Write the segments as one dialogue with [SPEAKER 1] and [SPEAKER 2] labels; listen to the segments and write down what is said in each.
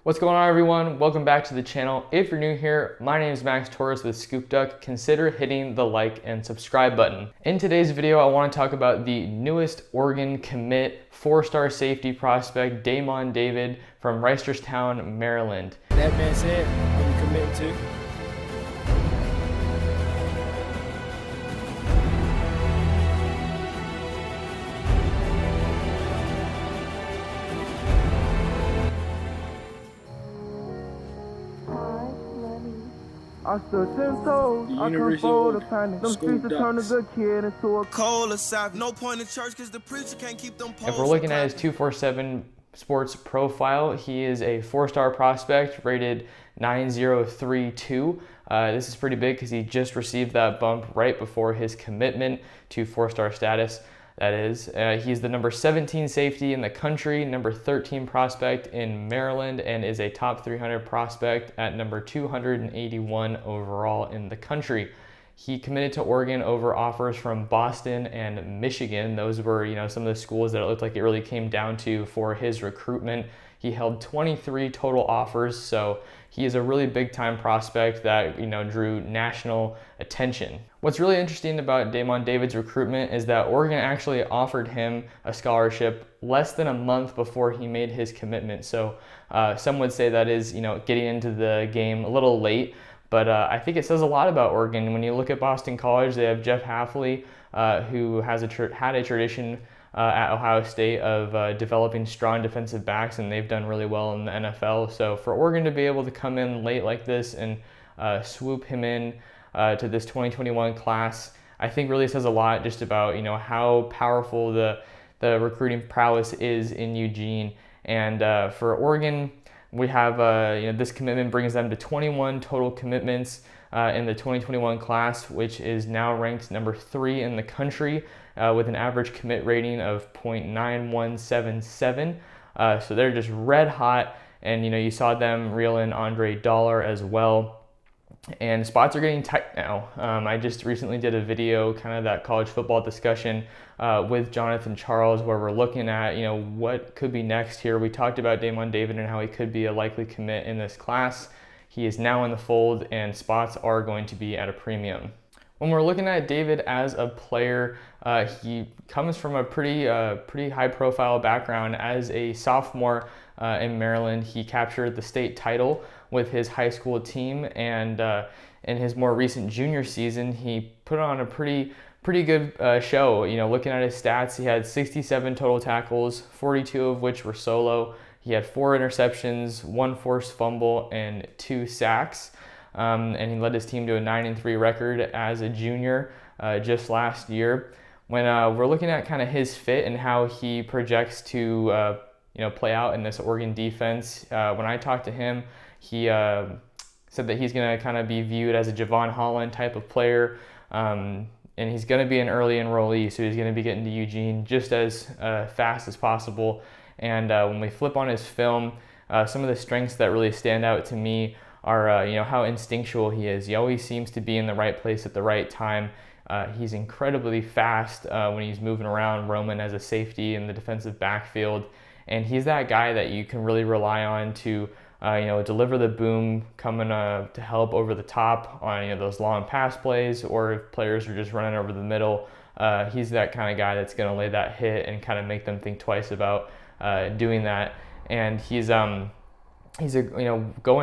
[SPEAKER 1] What's going on, everyone? Welcome back to the channel. If you're new here, my name is Max Torres with Scoop Duck. Consider hitting the like and subscribe button. In today's video, I want to talk about the newest Oregon commit, 4-star safety prospect, Daymon David from Reisterstown, Maryland.
[SPEAKER 2] That being said, I'm committed to.
[SPEAKER 3] I stood 10 toes, I come forward to panic. Them streets to turn a good kid into a
[SPEAKER 4] cold aside. No point in church because the preacher can't keep them poles.
[SPEAKER 1] If we're looking at his 247 sports profile, he is a 4-star prospect rated 9032. This is pretty big because he just received that bump right before his commitment to 4-star status. That is, he's the number 17 safety in the country, number 13 prospect in Maryland, and is a top 300 prospect at number 281 overall in the country. He committed to Oregon over offers from Boston and Michigan. Those were, some of the schools that it looked like it really came down to for his recruitment. He held 23 total offers, so he is a really big time prospect that, drew national attention. What's really interesting about Daymond David's recruitment is that Oregon actually offered him a scholarship less than a month before he made his commitment. So some would say that is, getting into the game a little late, but I think it says a lot about Oregon. When you look at Boston College, they have Jeff Hafley, who has had a tradition at Ohio State of developing strong defensive backs, and they've done really well in the NFL. So for Oregon to be able to come in late like this and swoop him in to this 2021 class, I think really says a lot just about how powerful the recruiting prowess is in Eugene. And for Oregon, we have this commitment brings them to 21 total commitments in the 2021 class, which is now ranked number 3 in the country with an average commit rating of 0.9177. So they're just red hot, and you saw them reel in Andre Dollar as well. And spots are getting tight now. I just recently did a video, kind of that college football discussion with Jonathan Charles, where we're looking at what could be next here. We talked about Daymond David and how he could be a likely commit in this class. He is now in the fold, and spots are going to be at a premium. When we're looking at David as a player, he comes from a pretty high-profile background. As a sophomore in Maryland, he captured the state title with his high school team, and in his more recent junior season, he put on a pretty good show. Looking at his stats, he had 67 total tackles, 42 of which were solo. He had 4 interceptions, 1 forced fumble, and 2 sacks. And he led his team to a 9-3 record as a junior just last year. When we're looking at kind of his fit and how he projects to play out in this Oregon defense, when I talked to him, he said that he's going to kind of be viewed as a Javon Holland type of player, and he's going to be an early enrollee, so he's going to be getting to Eugene just as fast as possible. And when we flip on his film, some of the strengths that really stand out to me are how instinctual he is. He always seems to be in the right place at the right time. He's incredibly fast when he's moving around, roaming as a safety in the defensive backfield, and he's that guy that you can really rely on to deliver the boom, coming to help over the top on those long pass plays, or if players are just running over the middle. He's that kind of guy that's going to lay that hit and kind of make them think twice about doing that. And he's going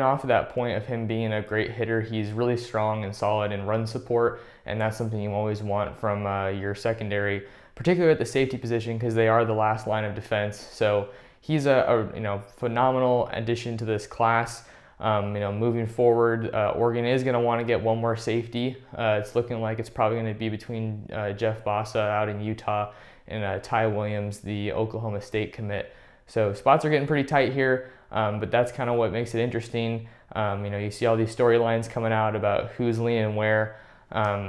[SPEAKER 1] off of that point of him being a great hitter, he's really strong and solid in run support, and that's something you always want from your secondary, particularly at the safety position, because they are the last line of defense. So he's a phenomenal addition to this class. Moving forward, Oregon is going to want to get one more safety. It's looking like it's probably going to be between Jeff Bossa out in Utah and Ty Williams, the Oklahoma State commit. So spots are getting pretty tight here, but that's kind of what makes it interesting. You see all these storylines coming out about who's leaning where.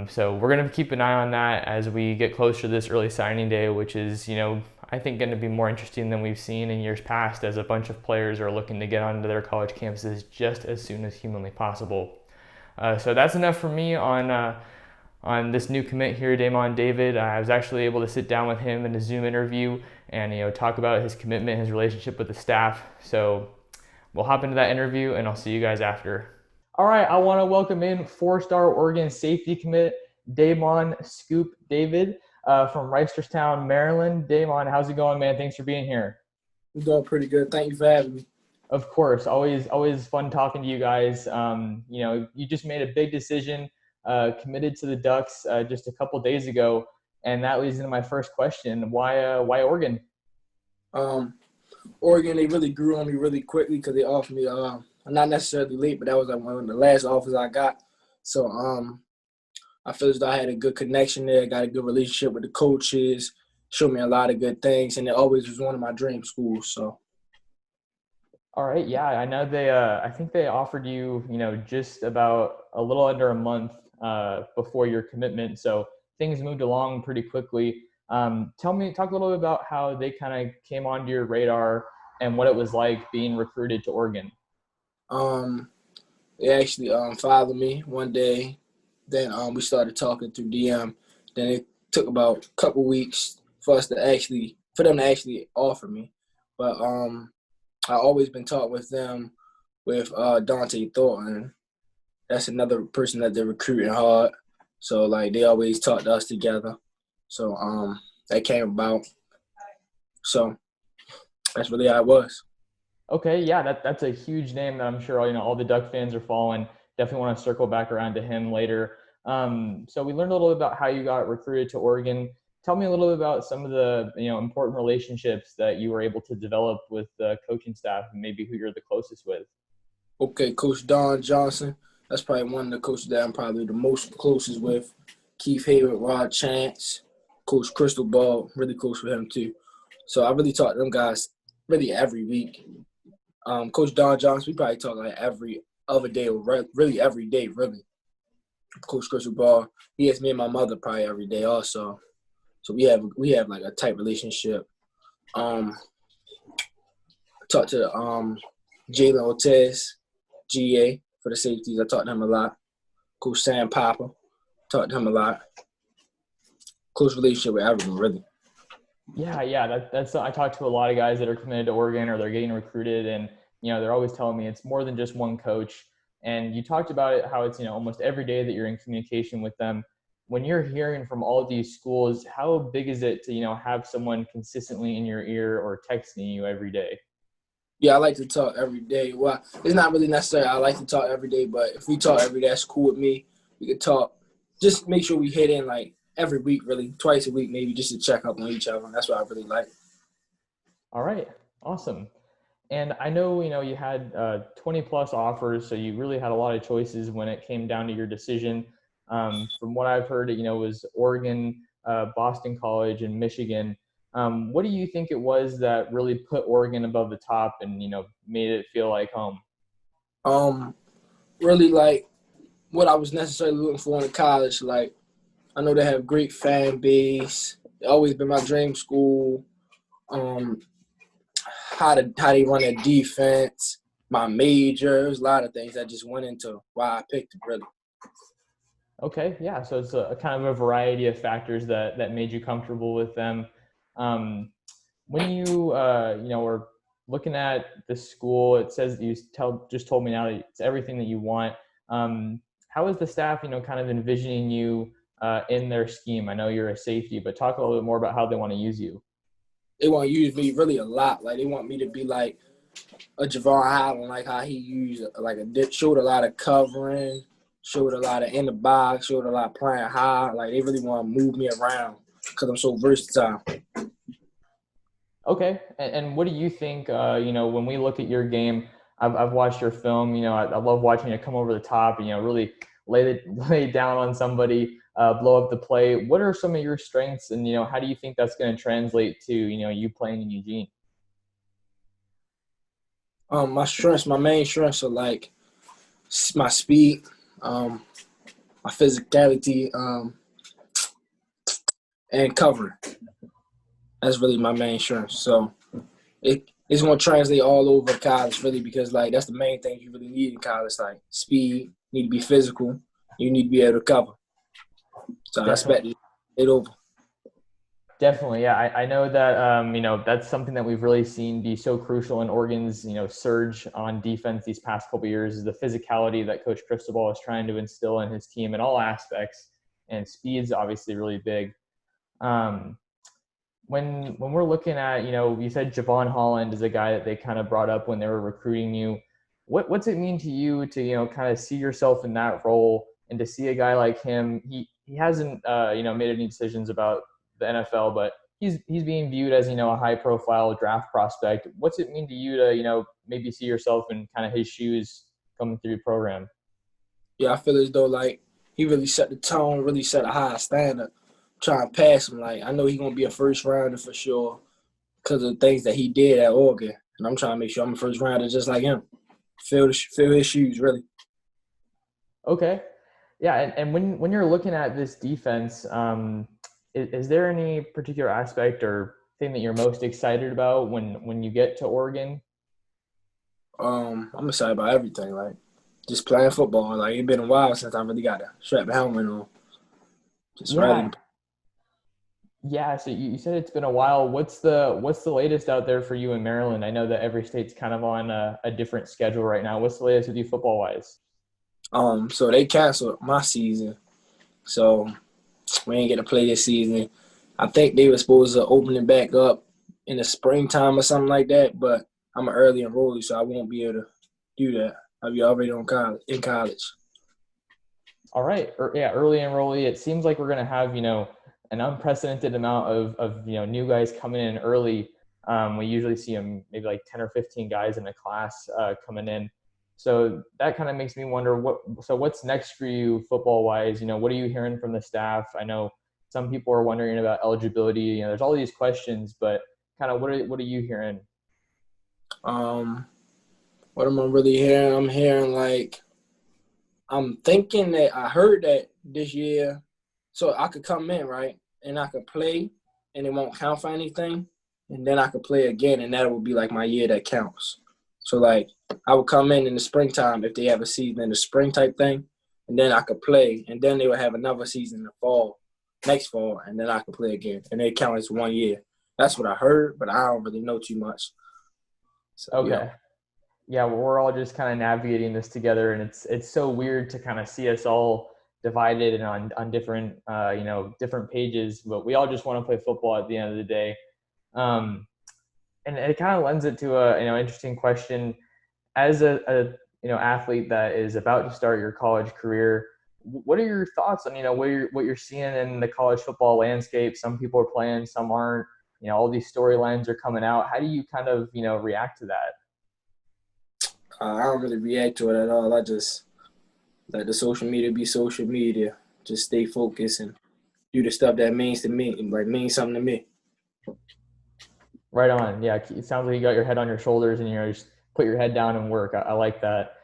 [SPEAKER 1] So we're going to keep an eye on that as we get closer to this early signing day, which is, I think going to be more interesting than we've seen in years past, as a bunch of players are looking to get onto their college campuses just as soon as humanly possible. So that's enough for me on this new commit here, Daymond David. I was actually able to sit down with him in a Zoom interview and talk about his commitment, his relationship with the staff. So we'll hop into that interview, and I'll see you guys after. All right, I want to welcome in 4-star Oregon safety commit Daymon David from Reisterstown, Maryland. Daymon, how's it going, man? Thanks for being here.
[SPEAKER 2] I'm doing pretty good. Thank you for having me.
[SPEAKER 1] Of course, always fun talking to you guys. You just made a big decision, committed to the Ducks just a couple days ago, and that leads into my first question: Why Oregon?
[SPEAKER 2] Oregon, they really grew on me really quickly because they offered me, not necessarily late, but that was like one of the last offers I got. So I feel as though I had a good connection there, got a good relationship with the coaches, showed me a lot of good things, and it always was one of my dream schools. So.
[SPEAKER 1] All right, yeah, I know I think they offered you, just about a little under a month before your commitment, so things moved along pretty quickly. Talk a little bit about how they kind of came onto your radar and what it was like being recruited to Oregon.
[SPEAKER 2] They actually followed me one day. Then we started talking through DM. Then it took about a couple weeks for them to actually offer me, but I always been talking with them with Dante Thornton. That's another person that they're recruiting hard. So like they always talk to us together. So that came about. So that's really how it was.
[SPEAKER 1] Okay, yeah, that's a huge name that I'm sure all the Duck fans are following. Definitely want to circle back around to him later. So we learned a little bit about how you got recruited to Oregon. Tell me a little bit about some of the important relationships that you were able to develop with the coaching staff and maybe who you're the closest with.
[SPEAKER 2] Okay, Coach Don Johnson. That's probably one of the coaches that I'm probably the most closest with. Keith Hayward, Rod Chance, Coach Crystal Ball, really close with him too. So I really talk to them guys really every week. Coach Don Johnson, we probably talk like every other day or really every day, really. Coach Crystal Ball, he has me and my mother probably every day also. So we have like a tight relationship. I talked to Jalen Ortiz, GA for the safeties. I talked to him a lot. Coach Sam Papa, talked to him a lot. Close relationship with everyone, really.
[SPEAKER 1] Yeah, that's I talk to a lot of guys that are committed to Oregon or they're getting recruited, and they're always telling me it's more than just one coach. And you talked about it, how it's almost every day that you're in communication with them. When you're hearing from all of these schools, how big is it to have someone consistently in your ear or texting you every day?
[SPEAKER 2] Yeah, I like to talk every day. Well, it's not really necessary. I like to talk every day, but if we talk every day, that's cool with me. We could talk. Just make sure we hit in like every week, really, twice a week maybe, just to check up on each other. That's what I really like.
[SPEAKER 1] All right, awesome. And I know you had 20 plus offers, so you really had a lot of choices when it came down to your decision. From what I've heard, it was Oregon, Boston College, and Michigan. What do you think it was that really put Oregon above the top and made it feel like home?
[SPEAKER 2] Really like what I was necessarily looking for in college. Like I know they have great fan base. They always been my dream school. How they run their defense. My major. There's a lot of things that just went into why I picked it. Really.
[SPEAKER 1] Okay, yeah. So it's a kind of a variety of factors that made you comfortable with them. When you were looking at the school, it says you just told me now that it's everything that you want. How is the staff kind of envisioning you in their scheme? I know you're a safety, but talk a little bit more about how they want to use you.
[SPEAKER 2] They want to use me really a lot. Like they want me to be like a Javon Holland, like how he used showed a lot of covering, showed a lot of in the box, showed a lot of playing high. Like they really want to move me around because I'm so versatile.
[SPEAKER 1] Okay, and what do you think? When we look at your game, I've watched your film. I love watching you come over the top. Really lay down on somebody, blow up the play. What are some of your strengths, and how do you think that's going to translate to you playing in Eugene?
[SPEAKER 2] My main strengths are like my speed, my physicality, and covering. That's really my main strength. So it's going to translate all over college, really, because like that's the main thing you really need in college, like speed. You need to be physical. You need to be able to cover. So I expect it over.
[SPEAKER 1] Definitely. Yeah. I know that, that's something that we've really seen be so crucial in Oregon's, surge on defense these past couple of years is the physicality that Coach Cristobal is trying to instill in his team in all aspects. And speed's obviously really big. Um, when we're looking at, you said Javon Holland is a guy that they kind of brought up when they were recruiting you. What's it mean to you to, kind of see yourself in that role and to see a guy like him? He hasn't, made any decisions about the NFL, but he's being viewed as, a high profile draft prospect. What's it mean to you to, maybe see yourself in kind of his shoes coming through the program?
[SPEAKER 2] Yeah, I feel as though like he really set the tone, really set a high standard. Trying to pass him, like I know he's gonna be a first rounder for sure because of the things that he did at Oregon, and I'm trying to make sure I'm a first rounder just like him. Feel his shoes, really.
[SPEAKER 1] Okay. Yeah, and when you're looking at this defense, is there any particular aspect or thing that you're most excited about when you get to Oregon?
[SPEAKER 2] I'm excited about everything, like just playing football. Like it's been a while since I really got to strap the helmet on. Just ready.
[SPEAKER 1] Yeah, yeah. So you said it's been a while. What's the latest out there for you in Maryland? I know that every state's kind of on a different schedule right now. What's the latest with you football wise?
[SPEAKER 2] So they canceled my season, so we ain't get to play this season. I think they were supposed to open it back up in the springtime or something like that, but I'm an early enrollee, so I won't be able to do that. I'll be already in college.
[SPEAKER 1] All right. Yeah, early enrollee. It seems like we're going to have, an unprecedented amount of new guys coming in early. We usually see them maybe like 10 or 15 guys in a class coming in. So that kind of makes me wonder what's next for you football wise? What are you hearing from the staff? I know some people are wondering about eligibility. There's all these questions, but kind of what are you hearing?
[SPEAKER 2] Um, what am I really hearing? I'm hearing like I'm thinking that I heard that this year, so I could come in, right, and I could play, and it won't count for anything, and then I could play again, and that would be like my year that counts. So like I would come in the springtime if they have a season in the spring type thing, and then I could play, and then they would have another season in the fall, next fall, and then I could play again, and they count as 1 year. That's what I heard, but I don't really know too much. So,
[SPEAKER 1] Okay. Yeah, well, we're all just kind of navigating this together, and it's so weird to kind of see us all divided and on different different pages, but we all just want to play football at the end of the day. And it kind of lends it to a interesting question. As a athlete that is about to start your college career, what are your thoughts on what you're seeing in the college football landscape? Some people are playing, some aren't. All these storylines are coming out. How do you kind of react to that?
[SPEAKER 2] I don't really react to it at all. I just let the social media be social media. Just stay focused and do the stuff that means to me, like means something to me.
[SPEAKER 1] Right on. Yeah, it sounds like you got your head on your shoulders and just put your head down and work. I like that.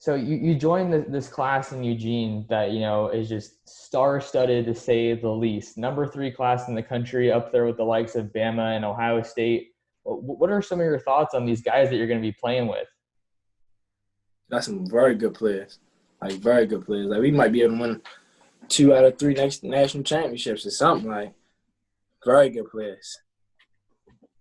[SPEAKER 1] So you joined this class in Eugene that is just star-studded to say the least. Number 3 class in the country, up there with the likes of Bama and Ohio State. What are some of your thoughts on these guys that you're going to be playing with?
[SPEAKER 2] That's some very good players, like very good players. Like we might be able to win 2 out of 3 next national championships or something. Like very good players.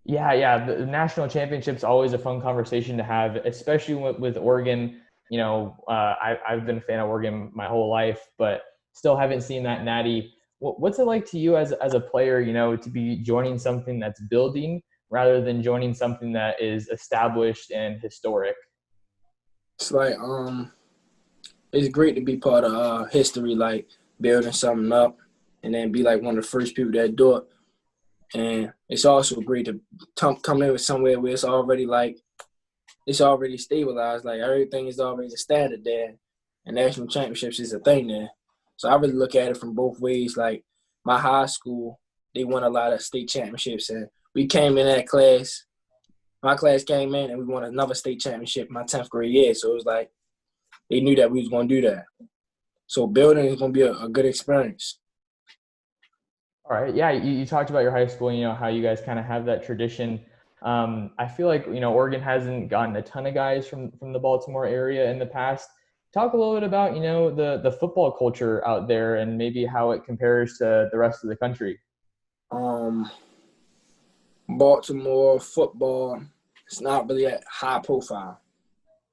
[SPEAKER 1] Yeah. The national championship's always a fun conversation to have, especially with Oregon. I've been a fan of Oregon my whole life, but still haven't seen that natty. What's it like to you as a player, to be joining something that's building rather than joining something that is established and historic?
[SPEAKER 2] It's like it's great to be part of history, like building something up, and then be like one of the first people that do it. And it's also great to come in with somewhere where it's already stabilized, like everything is already the standard there, and national championships is a thing there. So I really look at it from both ways. Like my high school, they won a lot of state championships, and we came in that class. My class came in and we won another state championship my 10th grade year. So it was like they knew that we was going to do that. So building is going to be a good experience.
[SPEAKER 1] All right. Yeah. You talked about your high school, how you guys kind of have that tradition. I feel like, Oregon hasn't gotten a ton of guys from the Baltimore area in the past. talk a little bit about, the football culture out there and maybe how it compares to the rest of the country.
[SPEAKER 2] Um, Baltimore football, it's not really that high profile.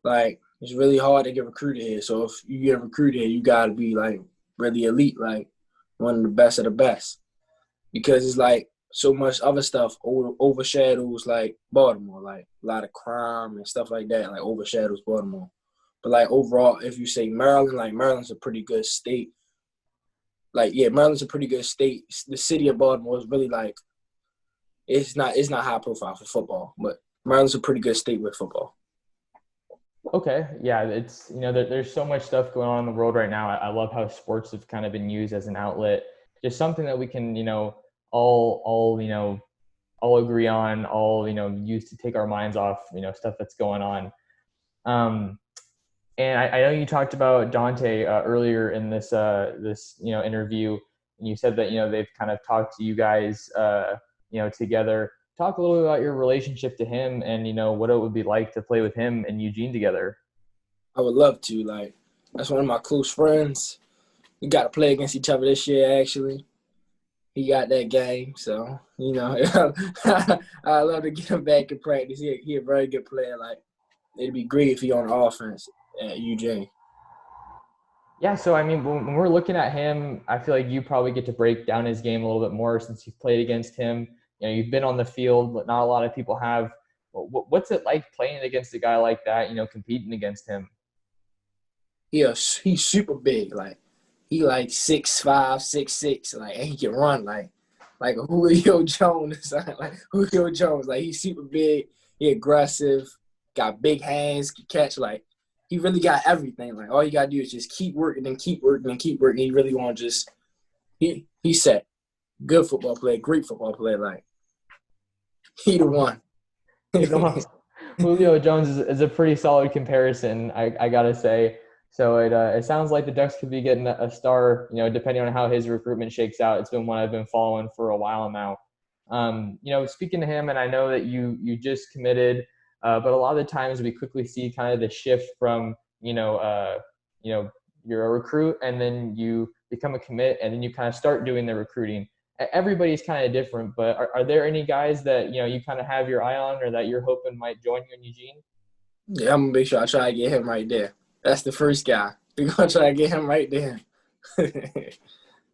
[SPEAKER 2] Like, it's really hard to get recruited here. So if you get recruited here, you got to be, like, really elite, like one of the best of the best. Because it's, like, so much other stuff overshadows, like, Baltimore. Like, a lot of crime and stuff like that, like, overshadows Baltimore. But, like, overall, if you say Maryland, like, Maryland's a pretty good state. Like, yeah, Maryland's a pretty good state. The city of Baltimore is really, like, it's not high profile for football, but Maryland's a pretty good state with football.
[SPEAKER 1] Okay, yeah, it's there's so much stuff going on in the world right now. I love how sports have kind of been used as an outlet, just something that we can all agree on, all use to take our minds off stuff that's going on. And I know you talked about Dante earlier in this interview, and you said that they've kind of talked to you guys together. Talk a little bit about your relationship to him and, what it would be like to play with him and Eugene together.
[SPEAKER 2] I would love to. Like, that's one of my close friends. We got to play against each other this year, actually. He got that game, so, I love to get him back in practice. He a very good player. Like, it'd be great if he on the offense at Eugene.
[SPEAKER 1] Yeah, so, I mean, when we're looking at him, I feel like you probably get to break down his game a little bit more since you've played against him. You've been on the field, but not a lot of people have. What's it like playing against a guy like that, competing against him?
[SPEAKER 2] He's super big. Like, he like 6'5", 6'6", like, and he can run like a Julio Jones. Like Julio Jones. Like, he's super big, he aggressive, got big hands, can catch, like, he really got everything. Like, all you gotta do is just keep working and keep working and keep working. He really wanna just he's set. Good football player, great football player, like, he the one.
[SPEAKER 1] Julio Jones is a pretty solid comparison, I gotta say. So it sounds like the Ducks could be getting a star, depending on how his recruitment shakes out. It's been one I've been following for a while now. Speaking to him, and I know that you just committed, but a lot of the times we quickly see kind of the shift from you're a recruit and then you become a commit and then you kind of start doing the recruiting. Everybody's kind of different, but are there any guys that you kind of have your eye on or that you're hoping might join you in Eugene?
[SPEAKER 2] Yeah, I'm gonna make sure I try to get him right there. That's the first guy. We're gonna try to get him right there.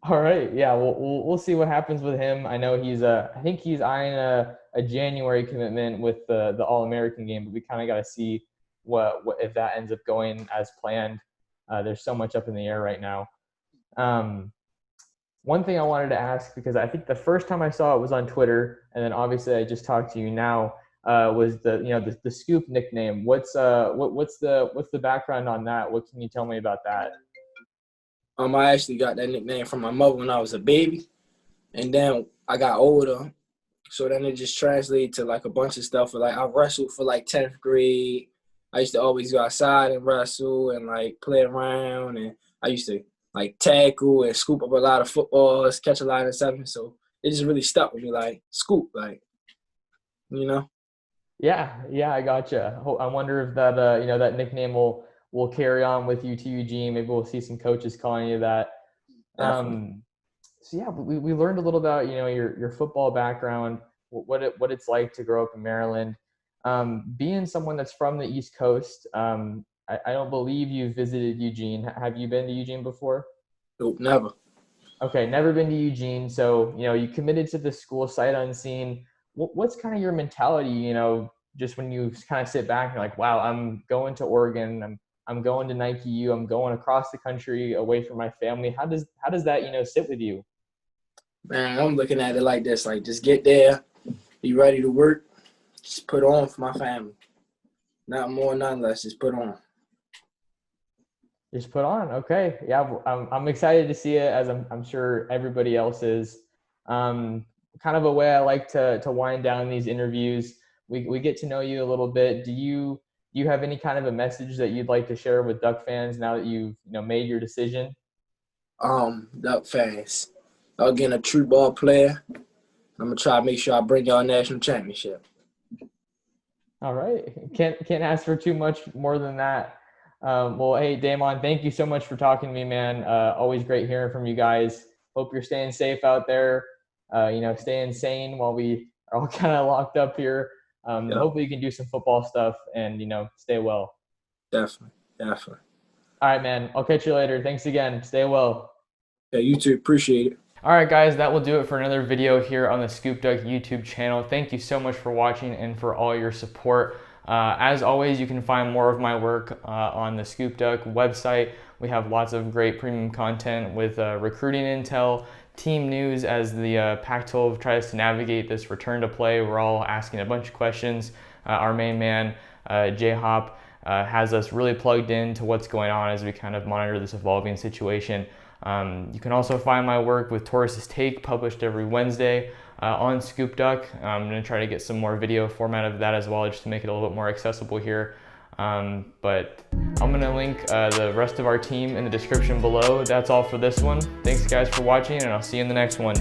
[SPEAKER 1] All right, yeah, we'll see what happens with him. I know I think he's eyeing a January commitment with the All-American game, but we kind of got to see what if that ends up going as planned. There's so much up in the air right now. One thing I wanted to ask, because I think the first time I saw it was on Twitter, and then obviously I just talked to you now, was the Scoop nickname. What's the background on that? What can you tell me about that?
[SPEAKER 2] I actually got that nickname from my mother when I was a baby, and then I got older, so then it just translated to like a bunch of stuff. Like, I wrestled for like 10th grade. I used to always go outside and wrestle and like play around, and I used to like tackle and scoop up a lot of footballs, catch a lot of stuff. So it just really stuck with me, like Scoop, like,
[SPEAKER 1] Yeah, I gotcha. I wonder if that that nickname will carry on with you to Eugene. Maybe we'll see some coaches calling you that. So yeah, we learned a little about your football background, what it's like to grow up in Maryland. Being someone that's from the East Coast, I don't believe you've visited Eugene. Have you been to Eugene before?
[SPEAKER 2] Nope, never.
[SPEAKER 1] Okay, never been to Eugene. So you committed to the school sight unseen. What's kind of your mentality, just when you kind of sit back and you're like, wow, I'm going to Oregon, I'm going to Nike U, I'm going across the country away from my family. How does that, sit with you?
[SPEAKER 2] Man, I'm looking at it like this, like, just get there, be ready to work, just put on for my family. Not more, not less, just put on.
[SPEAKER 1] Just put on. Okay. Yeah. I'm excited to see it, as I'm sure everybody else is. Kind of a way I like to wind down these interviews. We get to know you a little bit. Do you have any kind of a message that you'd like to share with Duck fans now that you've made your decision?
[SPEAKER 2] Duck fans, y'all getting a true ball player. I'm gonna try to make sure I bring y'all a national championship.
[SPEAKER 1] All right. Can't ask for too much more than that. Well, hey, Daymon, thank you so much for talking to me, man. Always great hearing from you guys. Hope you're staying safe out there. Staying sane while we are all kind of locked up here.
[SPEAKER 2] Yeah,
[SPEAKER 1] Hopefully you can do some football stuff and, stay well.
[SPEAKER 2] definitely, definitely.
[SPEAKER 1] All right, man. I'll catch you later. Thanks again. Stay well.
[SPEAKER 2] Yeah, you too. Appreciate it.
[SPEAKER 1] All right, guys, that will do it for another video here on the Scoop Duck YouTube channel. Thank you so much for watching and for all your support. As always, you can find more of my work on the Scoop Duck website. We have lots of great premium content with recruiting intel, team news as the Pac-12 tries to navigate this return to play. We're all asking a bunch of questions. Our main man, J-Hop, has us really plugged into what's going on as we kind of monitor this evolving situation. You can also find my work with Taurus's Take, published every Wednesday on Scoop Duck. I'm going to try to get some more video format of that as well, just to make it a little bit more accessible here. But I'm going to link the rest of our team in the description below. That's all for this one. Thanks guys for watching, and I'll see you in the next one.